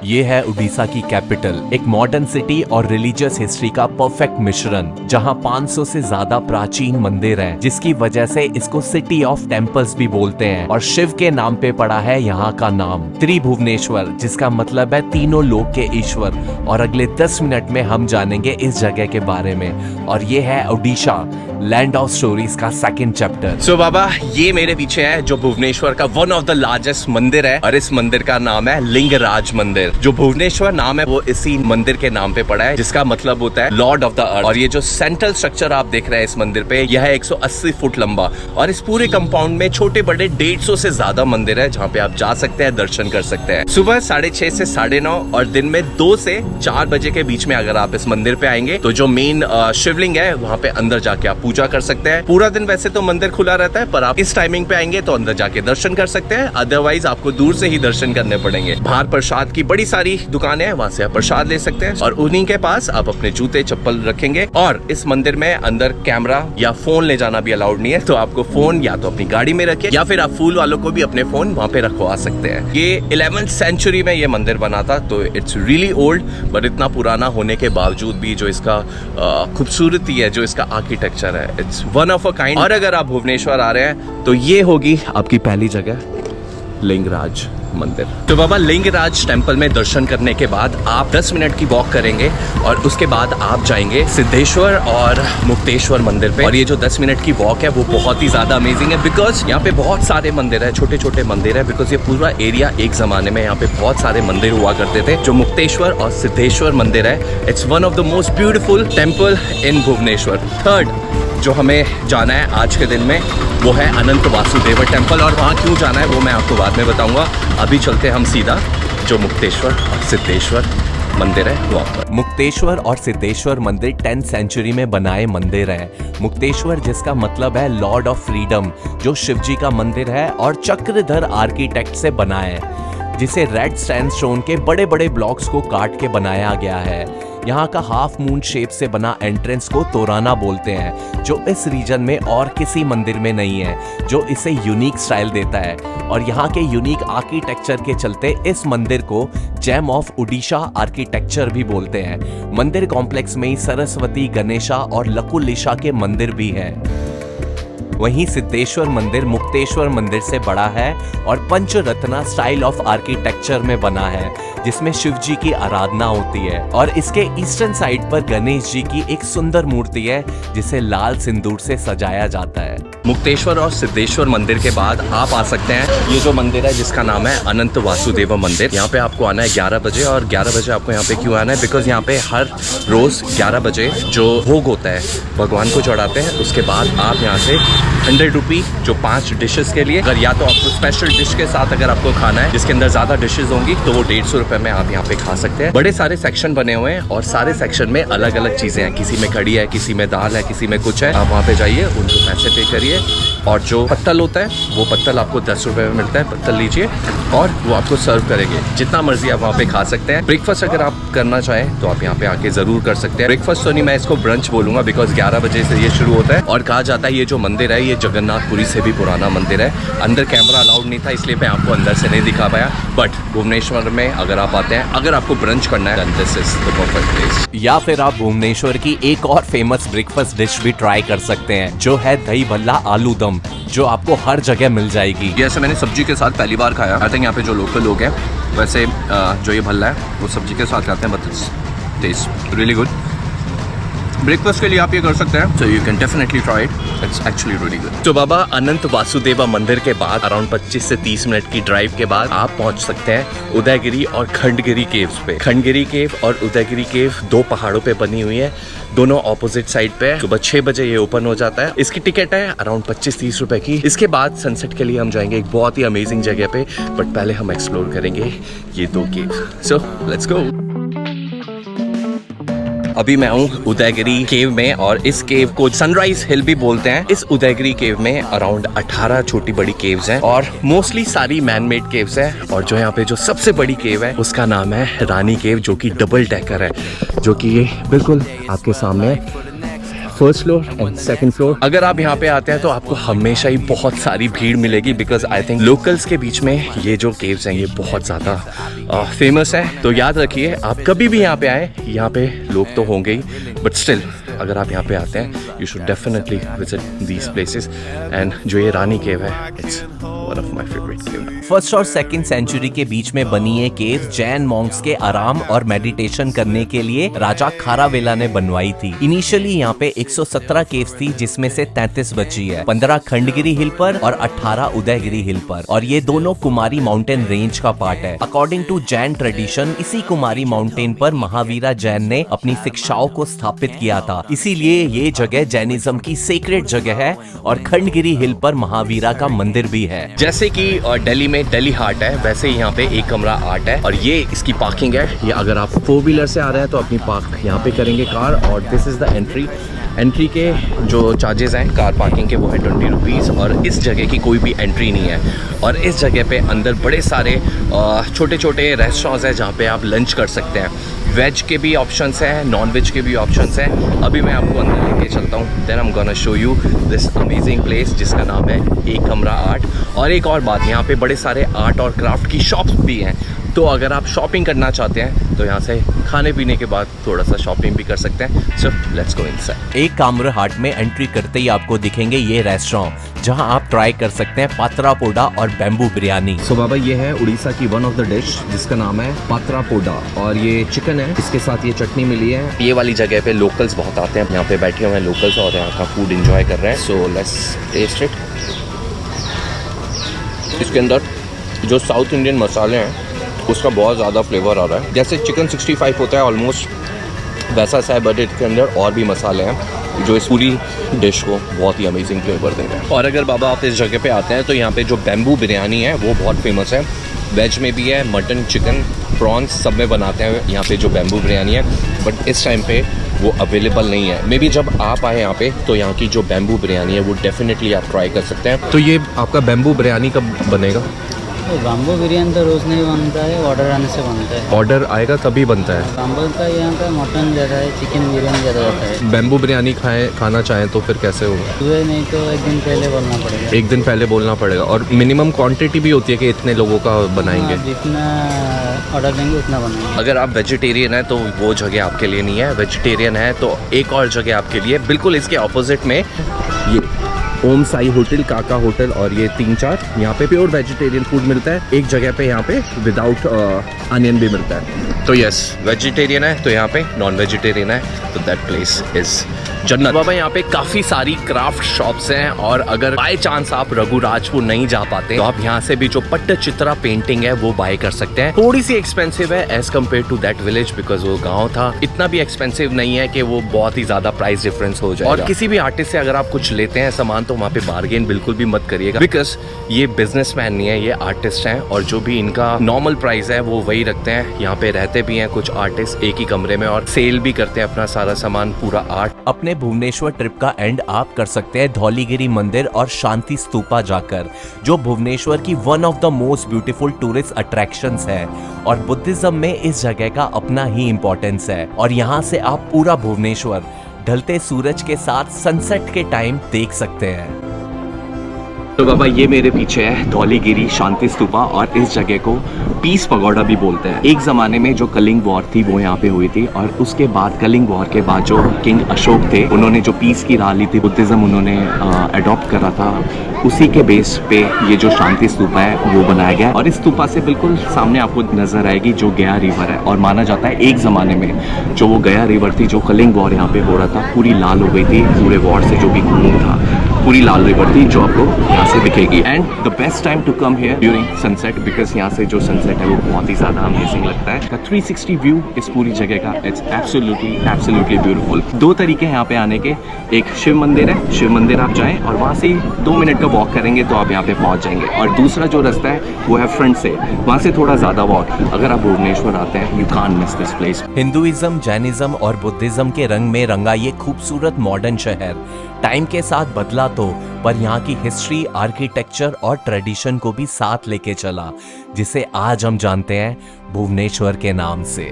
ये है उड़ीसा की कैपिटल, एक मॉडर्न सिटी और रिलीजियस हिस्ट्री का परफेक्ट मिश्रण, जहां 500 से ज्यादा प्राचीन मंदिर हैं, जिसकी वजह से इसको सिटी ऑफ टेम्पल्स भी बोलते हैं। और शिव के नाम पे पड़ा है यहाँ का नाम त्रिभुवनेश्वर, जिसका मतलब है तीनों लोक के ईश्वर। और अगले 10 मिनट में हम जानेंगे इस जगह के बारे में। और ये है ओडिशा, लैंड ऑफ स्टोरीज का सेकंड चैप्टर। सो बाबा, ये मेरे पीछे है जो भुवनेश्वर का वन ऑफ द लार्जेस्ट मंदिर है, और इस मंदिर का नाम है लिंगराज मंदिर। जो भुवनेश्वर नाम है वो इसी मंदिर के नाम पे पड़ा है, जिसका मतलब होता है लॉर्ड ऑफ द अर्थ। और ये जो सेंट्रल स्ट्रक्चर आप देख रहे हैं इस मंदिर पे, यह है 180 फुट लंबा। और इस पूरे कंपाउंड में छोटे बड़े 150 से ज्यादा मंदिर है, जहाँ पे आप जा सकते हैं, दर्शन कर सकते हैं। सुबह 6:30 से 9:30 और दिन में 2 से 4 बजे के बीच में अगर आप इस मंदिर पे आएंगे तो जो मेन शिवलिंग है वहाँ पे अंदर जाके आप पूजा कर सकते हैं। पूरा दिन वैसे तो मंदिर खुला रहता है, पर आप इस टाइमिंग पे आएंगे तो अंदर जाके दर्शन कर सकते हैं, अदरवाइज आपको दूर से ही दर्शन करने पड़ेंगे। बाहर प्रसाद की बड़ी सारी दुकानें हैं, वहाँ से आप प्रसाद ले सकते हैं, और उन्हीं के पास आप अपने जूते चप्पल रखेंगे। और इस मंदिर में अंदर कैमरा या फोन ले जाना भी अलाउड नहीं है, तो आपको फोन या तो अपनी गाड़ी में रखें, या फिर आप फूल वालों को भी अपने फोन वहाँ पे रखवा सकते हैं। ये 11th सेंचुरी में ये मंदिर बना था, तो इट्स रियली ओल्ड, बट इतना पुराना होने के बावजूद भी जो इसका खूबसूरती है, जो इसका आर्किटेक्चर है, it's one of a kind. और अगर आप भुवनेश्वर आ रहे हैं तो ये होगी आपकी पहली जगह, लिंगराज मंदिर। तो बाबा, लिंगराज टेम्पल में दर्शन करने के बाद आप 10 मिनट की वॉक करेंगे, और उसके बाद आप जाएंगे सिद्धेश्वर और मुक्तेश्वर मंदिर पे। और ये जो 10 मिनट की वॉक है वो बहुत ही ज्यादा अमेजिंग है, बिकॉज यहाँ पे बहुत सारे मंदिर है, छोटे छोटे मंदिर है। बिकॉज ये पूरा एरिया एक जमाने में यहाँ पे बहुत सारे मंदिर हुआ करते थे। जो मुक्तेश्वर और सिद्धेश्वर मंदिर है, it's one of the most beautiful temple in Bhubaneswar. Third जो हमें जाना है आज के दिन में वो है अनंत वासुदेव टेम्पल, और वहाँ क्यों जाना है वो मैं आपको बाद में बताऊंगा। अभी चलते हम सीधा जो मुक्तेश्वर और सिद्धेश्वर मंदिर है वहाँ पर। मुक्तेश्वर और सिद्धेश्वर मंदिर 10th सेंचुरी में बनाए मंदिर हैं। मुक्तेश्वर जिसका मतलब है लॉर्ड ऑफ फ्रीडम, जो शिव जी का मंदिर है और चक्रधर आर्किटेक्ट से बना है, जिसे रेड सैंडस्टोन के बड़े बड़े ब्लॉक्स को काट के बनाया गया है। यहाँ का हाफ मून शेप से बना एंट्रेंस को तोराना बोलते हैं, जो इस रीजन में और किसी मंदिर में नहीं है, जो इसे यूनिक स्टाइल देता है। और यहाँ के यूनिक आर्किटेक्चर के चलते इस मंदिर को जेम ऑफ उड़ीसा आर्किटेक्चर भी बोलते हैं। मंदिर कॉम्प्लेक्स में ही सरस्वती, गणेशा और लकुलिशा के मंदिर भी हैं। वहीं सिद्धेश्वर मंदिर मुक्तेश्वर मंदिर से बड़ा है और पंचरत्ना स्टाइल ऑफ आर्किटेक्चर में बना है, जिसमें शिव जी की आराधना होती है। और इसके ईस्टर्न साइड पर गणेश जी की एक सुंदर मूर्ति है, जिसे लाल सिंदूर से सजाया जाता है। मुक्तेश्वर और सिद्धेश्वर मंदिर के बाद आप आ सकते हैं ये जो मंदिर है, जिसका नाम है अनंत वासुदेव मंदिर। यहाँ पे आपको आना है 11 बजे, और 11 बजे आपको यहाँ पे क्यों आना है, बिकॉज यहाँ पे हर रोज 11 बजे जो भोग होता है भगवान को चढ़ाते हैं। उसके बाद आप यहाँ से 100 रुपी जो 5 डिशेस के लिए, अगर या तो आपको स्पेशल डिश के साथ अगर आपको खाना है जिसके अंदर ज्यादा डिशेस होंगी, तो वो 150 रुपए में आप यहाँ पे खा सकते हैं। बड़े सारे सेक्शन बने हुए हैं, और सारे सेक्शन में अलग अलग चीजें हैं। किसी में कड़ी है, किसी में दाल है, किसी में कुछ है। आप वहाँ पे जाइए, उनको पैसे पे करिए, और जो पत्तल होता है वो पत्तल आपको 10 रुपए में मिलता है। पत्तल लीजिए और वो आपको सर्व करेंगे। जितना मर्जी आप वहाँ पे खा सकते हैं। ब्रेकफास्ट अगर आप करना चाहें तो आप यहाँ पे आके जरूर कर सकते हैं। ब्रेकफास्ट तो नहीं, मैं इसको ब्रंच बोलूंगा, बिकॉज 11 बजे से ये शुरू होता है। और कहा जाता है ये जो मंदिर है ये जगन्नाथपुरी से भी पुराना मंदिर है। अंदर कैमरा अलाउड नहीं था, इसलिए मैं आपको अंदर से नहीं दिखा पाया। बट भुवनेश्वर में अगर आप आते हैं, अगर आपको ब्रंच करना है, this is the perfect place. या फिर आप भुवनेश्वर की एक और फेमस ब्रेकफास्ट डिश भी ट्राई कर सकते हैं, जो है दही भल्ला आलू दम, जो आपको हर जगह मिल जाएगी। ये ऐसे मैंने सब्जी के साथ पहली बार खाया। आई थिंक यहाँ पे जो लोकल लोग हैं, वैसे जो ये भल्ला है वो सब्जी के साथ खाते हैं, but it's test really good. Breakfast के लिए आप ये कर सकते हैं, so you can definitely try it, it's actually really good. तो बाबा, अनंत वासुदेवा मंदिर के बाद अराउंड 25 से 30 मिनट की ड्राइव के बाद आप पहुंच सकते हैं उदयगिरी और खंडगिरी केव्स पे। खंडगिरी केव और उदयगिरी केव 2 पहाड़ों पे बनी हुई है, दोनों ऑपोजिट साइड पे। सुबह 6 बजे ये ओपन हो जाता है। इसकी टिकट है अराउंड 25-30 रुपए की। इसके बाद सनसेट के लिए हम जाएंगे एक बहुत ही अमेजिंग जगह पे, बट पहले हम एक्सप्लोर करेंगे ये 2 केव। So let's go. अभी मैं हूँ उदयगिरी केव में, और इस केव को सनराइज हिल भी बोलते हैं। इस उदयगिरी केव में अराउंड 18 छोटी बड़ी केव्स हैं, और मोस्टली सारी मैन मेड केव्स हैं। और जो यहाँ पे जो सबसे बड़ी केव है उसका नाम है रानी केव, जो कि डबल डेकर है, जो कि ये बिल्कुल आपके सामने first floor and second floor. अगर आप यहाँ पे आते हैं तो आपको हमेशा ही बहुत सारी भीड़ मिलेगी, बिकॉज आई थिंक लोकल्स के बीच में ये जो केव्स हैं ये बहुत ज़्यादा फेमस है। तो याद रखिए, आप कभी भी यहाँ पे आए, यहाँ पे लोग तो होंगे ही, बट स्टिल अगर आप यहाँ पे आते हैं you should definitely visit these places. And जो ये रानी केव है, it's one of my favourite cave. First और सेकंड सेंचुरी के बीच में बनी ये केव जैन मॉन्क्स के आराम और मेडिटेशन करने के लिए राजा खारावेला ने बनवाई थी। इनिशियली यहाँ पे 117 केव्स थी, जिसमें से 33 बची है, 15 खंडगिरी हिल पर और 18 उदयगिरी हिल पर, और ये दोनों कुमारी माउंटेन रेंज का पार्ट है। अकॉर्डिंग टू जैन ट्रेडिशन, इसी कुमारी माउंटेन पर महावीरा जैन ने अपनी शिक्षाओं को स्थापित किया था, इसीलिए ये जगह जैनिज्म की सेक्रेट जगह है। और खंडगिरी हिल पर महावीरा का मंदिर भी है। जैसे कि दिल्ली में दिल्ली हाट है, वैसे ही यहाँ पे एक कमरा आर्ट है, और ये इसकी पार्किंग है। ये अगर आप 4 व्हीलर से आ रहे हैं तो अपनी पार्क यहाँ पे करेंगे कार, और this is the entry. Entry के जो चार्जेस हैं कार पार्किंग के वो है 20 रुपीज़, और इस जगह की कोई भी एंट्री नहीं है। और इस जगह पे अंदर बड़े सारे छोटे छोटे रेस्टोरेंट्स हैं जहाँ पे आप लंच कर सकते हैं। वेज के भी ऑप्शंस हैं, नॉन वेज के भी ऑप्शंस हैं। अभी मैं आपको अंदर लेके चलता हूँ, then I am gonna show you this amazing place जिसका नाम है एक कमरा आर्ट। और एक और बात, यहाँ पे बड़े सारे आर्ट और क्राफ्ट की शॉप्स भी हैं, तो अगर आप शॉपिंग करना चाहते हैं तो यहाँ से खाने पीने के बाद थोड़ा सा शॉपिंग भी कर सकते हैं। So let's go inside. एक कामरा हाट में एंट्री करते ही आपको दिखेंगे ये रेस्टोरेंट, जहां आप ट्राई कर सकते हैं पात्रा पोडा और बैम्बू बिरयानी। सो बाबा, ये है उड़ीसा की वन ऑफ द डिश जिसका नाम है पात्रा पोडा, और ये चिकन है, इसके साथ ये चटनी मिली है। ये वाली जगह पे लोकल्स बहुत आते हैं, यहाँ पे बैठे हुए हैं लोकल्स और यहाँ का फूड एंजॉय कर रहे हैं। So let's taste it. इसके अंदर जो साउथ इंडियन मसाले हैं उसका बहुत ज़्यादा फ्लेवर आ रहा है। जैसे चिकन 65 होता है ऑलमोस्ट वैसा सा है, बट इसके अंदर और भी मसाले हैं जो इस पूरी डिश को बहुत ही अमेजिंग फ्लेवर देंगे। और अगर बाबा आप इस जगह पे आते हैं तो यहाँ पे जो बैम्बू बिरयानी है वो बहुत फेमस है। वेज में भी है, मटन, चिकन, प्रॉन्स सब में बनाते हैं यहाँ पे जो बैम्बू बिरयानी है, बट इस टाइम पे वो अवेलेबल नहीं है। मे बी जब आप आए यहाँ पे तो यहाँ की जो बैम्बू बिरयानी है वो डेफिनेटली आप ट्राई कर सकते हैं। तो ये आपका बैम्बू बिरयानी कब बनेगा? तो बैम्बू बिरयानी तो रोज़ नहीं बनता है, ऑर्डर आने से बनता है। ऑर्डर आएगा तभी बनता है। बैम्बू का यहाँ का मटन ज़्यादा है, चिकन बिरयानी ज़्यादा रहता है। बैम्बू बिरयानी खाना चाहें तो फिर कैसे होगा? सुबह नहीं तो एक दिन पहले बोलना पड़ेगा। एक दिन पहले बोलना पड़ेगा। और मिनिमम क्वांटिटी भी होती है कि इतने लोगों का बनाएंगे? जितना ऑर्डर देंगे उतना बनाएंगे। अगर आप वेजिटेरियन है तो वो जगह आपके लिए नहीं है। वेजिटेरियन है तो एक और जगह आपके लिए, बिल्कुल इसके ऑपोजिट में ये ओम साई होटल, काका होटल, और ये 3-4 यहाँ पे प्योर वेजिटेरियन फूड मिलता है। एक जगह पे यहाँ पे विदाउट अनियन भी मिलता है। तो यस, वेजिटेरियन है तो यहाँ पे, नॉन वेजिटेरियन है तो दैट प्लेस इज जन्नत। बाबा यहाँ पे काफ़ी सारी क्राफ्ट शॉप्स हैं, और अगर बाय चांस आप रघुराजपुर नहीं जा पाते तो आप यहाँ से भी जो पट्टचित्रा पेंटिंग है वो बाय कर सकते हैं। थोड़ी सी एक्सपेंसिव है as compare to that village, because वो गाँव था। इतना भी एक्सपेंसिव नहीं है कि वो बहुत ही ज़्यादा प्राइस डिफरेंस हो जाए। और किसी भी आर्टिस्ट से अगर आप कुछ लेते हैं सामान तो वहाँ पे बार्गेन बिल्कुल भी मत करिएगा, बिकॉज ये बिजनेसमैन नहीं है, ये आर्टिस्ट हैं, और जो भी इनका नॉर्मल प्राइस है वो वही रखते हैं। यहाँ पे रहते भी हैं कुछ आर्टिस्ट एक ही कमरे में और सेल भी करते हैं अपना सारा सामान, पूरा आर्ट। अपने भुवनेश्वर ट्रिप का एंड आप कर सकते हैं धौलीगिरी मंदिर और शांति स्तूपा जाकर, जो भुवनेश्वर की one of the most beautiful tourist attractions है। और बुद्धिज्म में इस जगह का अपना ही इम्पोर्टेंस है, और यहाँ से आप पूरा भुवनेश्वर ढलते सूरज के साथ सनसेट के टाइम देख सकते हैं। तो बाबा ये मेरे पीछे है धौलीगिरी शांति स्तूपा, और इस जगह को पीस पगोडा भी बोलते हैं। एक ज़माने में जो कलिंग वॉर थी वो यहाँ पे हुई थी, और उसके बाद कलिंग वॉर के बाद जो किंग अशोक थे उन्होंने जो पीस की राह ली थी, बुद्धिज़्म उन्होंने अडॉप्ट करा था, उसी के बेस पे ये जो शांति स्तूपा है वो बनाया गया। और इस स्तूपा से बिल्कुल सामने आपको नजर आएगी जो गया रिवर है, और माना जाता है एक ज़माने में जो वो गया रिवर थी, जो कलिंग वॉर यहाँ पे हो रहा था, पूरी लाल हो गई थी। पूरे वॉर से जो भी खून था पूरी लाल रिवर थी जो आपको यहाँ से दिखेगी। And the best time to come here during sunset, because यहाँ से जो सनसेट है वो बहुत ही ज़्यादा अमेजिंग लगता है। का 360 व्यू इस पूरी जगह का, इट्स एब्सोल्युटली ब्यूटीफुल। 2 तरीके हैं यहाँ पे आने के, एक शिव मंदिर है, शिव मंदिर आप जाएं और वहाँ से 2 मिनट का वॉक करेंगे तो आप यहाँ पे पहुँच जाएंगे। और दूसरा जो रास्ता है वो है फ्रंट से, वहाँ से थोड़ा ज़्यादा वॉक। अगर आप भुवनेश्वर आते हैं you can't miss this place. Hinduism, Jainism और बुद्धिज्म के रंग में रंगा ये खूबसूरत मॉडर्न शहर टाइम के साथ बदला तो, पर यहाँ की हिस्ट्री, आर्किटेक्चर और ट्रेडिशन को भी साथ लेके चला, जिसे आज हम जानते हैं भुवनेश्वर के नाम से।